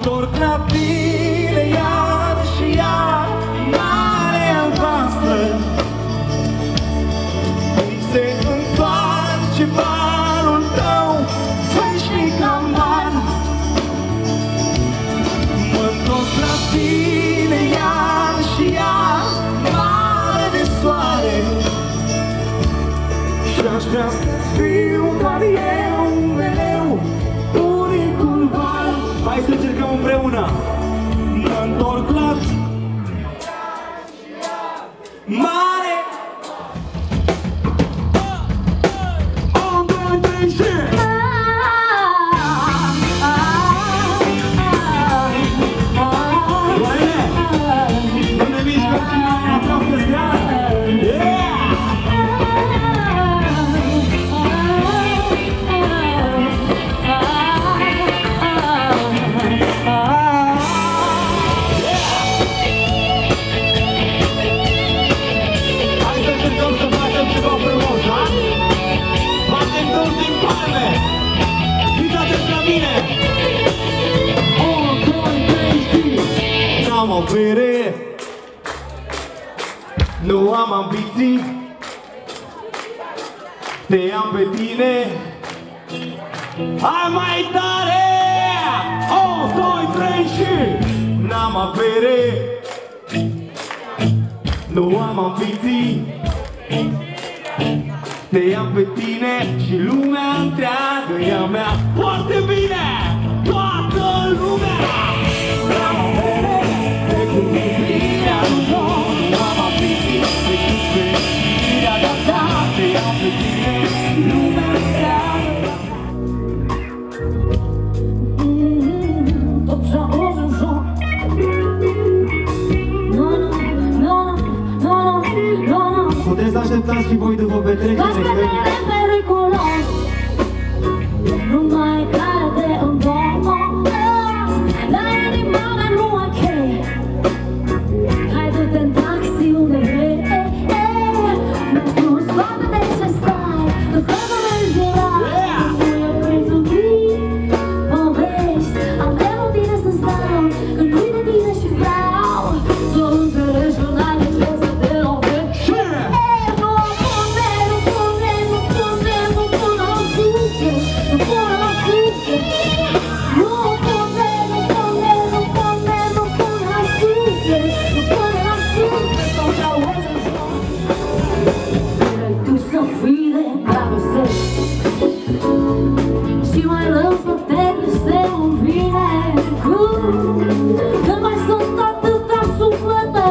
întorc la tine iar și iar, mare albastră. Se întoarce valul tău, veșnic amar. Mă întorc la tine iar și iar, mare de soare. Și-aș vrea să-ți fiu doar eu mereu, unicul val. Hai să încercăm împreună. Mă întorc la tine mare. N-am avere, nu am ambiții, te am pe tine. Hai mai tare! 1, 2, 3 și n-am avere, nu am ambiții, te am pe tine și lumea întreagă e a mea. Foarte bine! Toată lumea! N-am avere, decât iubirea lor, nu am ambiții, decât fericirea ta, te am pe tine și lumea întreagă. Tot ce auzi în jur. Nu. Puteți să așteptați și voi după petrecere. Faci pe teren periculos, nu mai e care de îndomos. La inima mea nu ok. Hai du-te în taxi unde vrei. Mi-ai spus toate de ce stai, tot felul de jurat. Nu e prețuit, povești. Am greu tine să stau, când nu-i de tine și vreau să înțelegi că n-ai de ce să te lovești. Și mai rău să te gândești un bine că mai sunt atâtea suflete,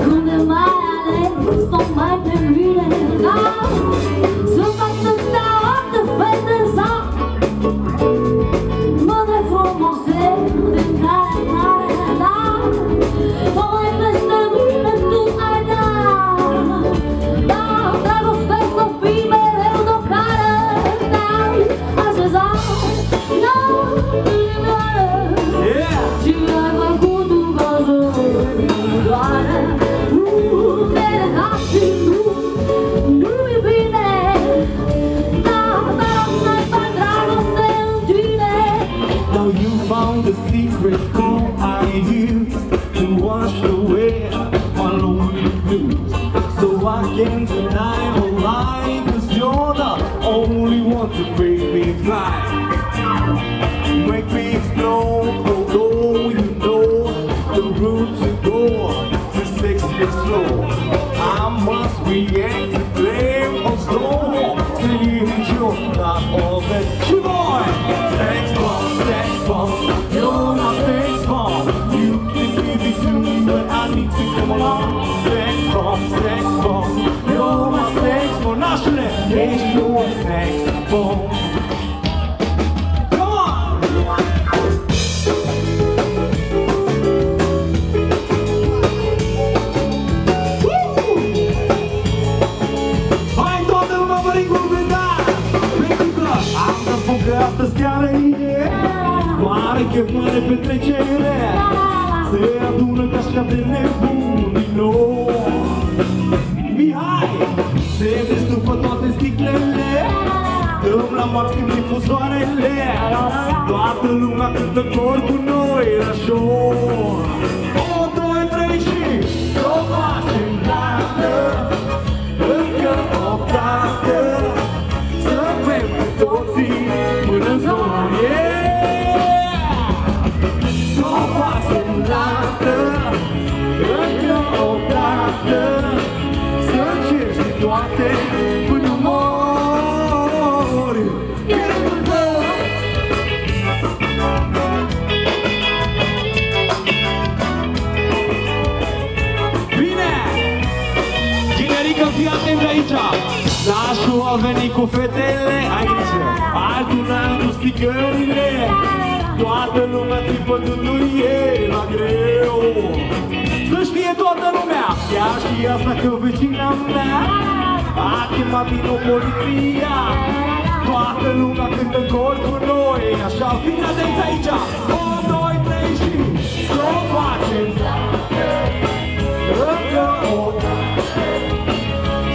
când ne mai aleg să mai pe mine. Sunt atâtea alte fete în sat, mândre frumoase din care mare dat. O mai peste mine tu ai dat, da, dragoste să fii mereu de-o care te-ai așezat. Da, inimioară, și ai făcut un cazul doare. Te legat și nu-i bine, da, dar n-ai fac dragoste în tine. Now you found the secret call I used to wash away my lonely blues. So I can't deny or lie, 'cause you're the only one to make me fly. Make me explode, although you know the route to go to sex is slow. I must react to blame or slow, saying you're not all that. Come on! Sex bomb, you're my sex bomb. You can give it to me, but I need to come along. Sex bomb, you're my sex bomb. Nașule, ești your sex bomb. Come on! Hai toată lumea mă recomanda, pentru că am să spun că astăzi chiar e mare chef, mare petrecere. Se adună ca așa de nebuni din nou. Mihai, se destupă toate sticlele, dăm la maxim difuzoarele. Toată lumea cântă cor cu noi la show. 1, 2, 3 și s-o facem dată, încă o dată, să bem cu toții până-n zori. S-o facem dată, încă o dată, să încerci de toate până mori. Bine! Generică, fii atent aici! Nașul a venit cu fetele aici, altul n-a dus sticările. Toată lumea țipă dându-i la greu. Să știe toată lumea, ea știe asta că vecina mea a chemat din nou poliția. Toată lumea cântă cor cu noi, așa, fiți atenți aici. 1, 2, 3 și s-o facem încă o dată,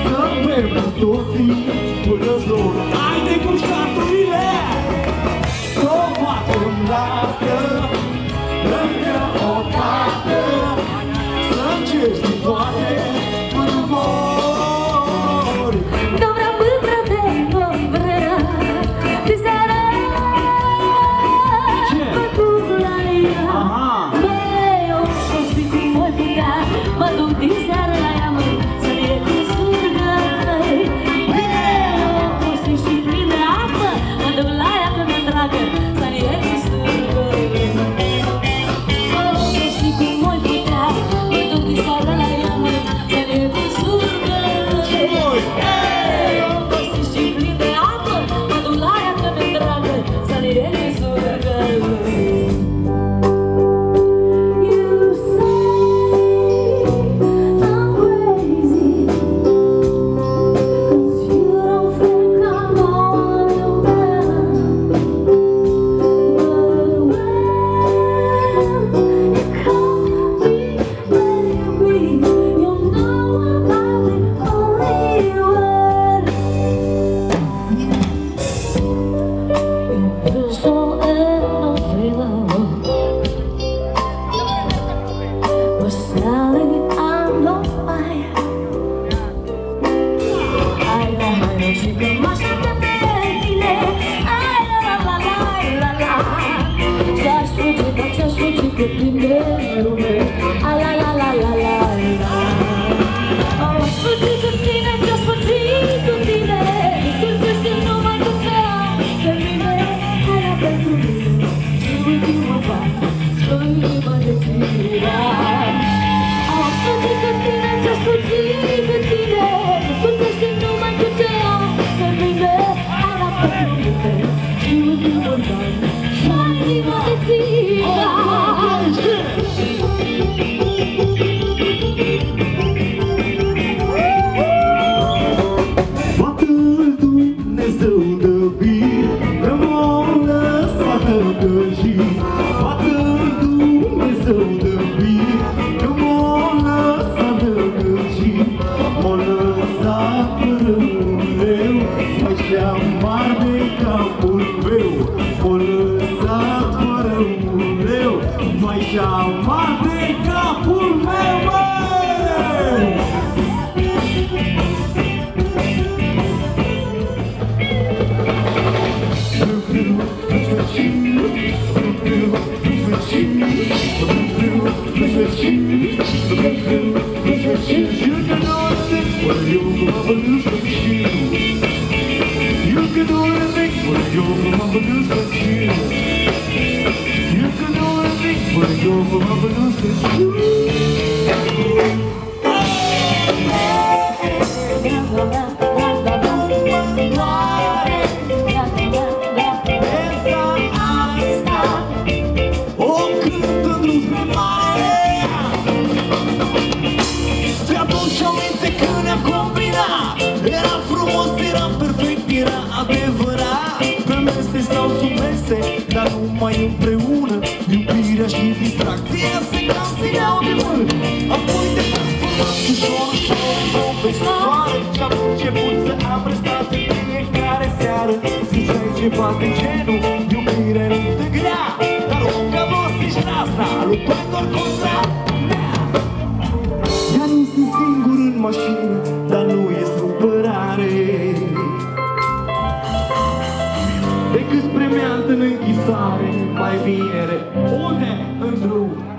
să bem cu toții până zori. Haide cu șaturile! S-o facem dată, încă o dată, să încerci din toate până mori. Dobra bâbră de vremea, de seara, mă duc la ea. Băi, o știi cum voi putea, mă duc din seara la ea, mă, să-mi e cu surgă. Băi, o știi plin de apă, mă duc la ea că mă dragă, să-mi e cu surgă. O știi cum voi putea, mă duc din seara la ea, mă, să-mi e cu surgă. Numai împreună, iubirea și distracția se cam țineau de mână. Apoi te transformați ușor, ușor în o vestoare și am început să am prestații fiecare seară. ce bate genul, iubire nu te grea, dar o cămosi strasna, luptător contra mea. Ea nu sunt singur în mașină, dar nu e supărare, decât premiant în închisoare, mai bine unde? În drum.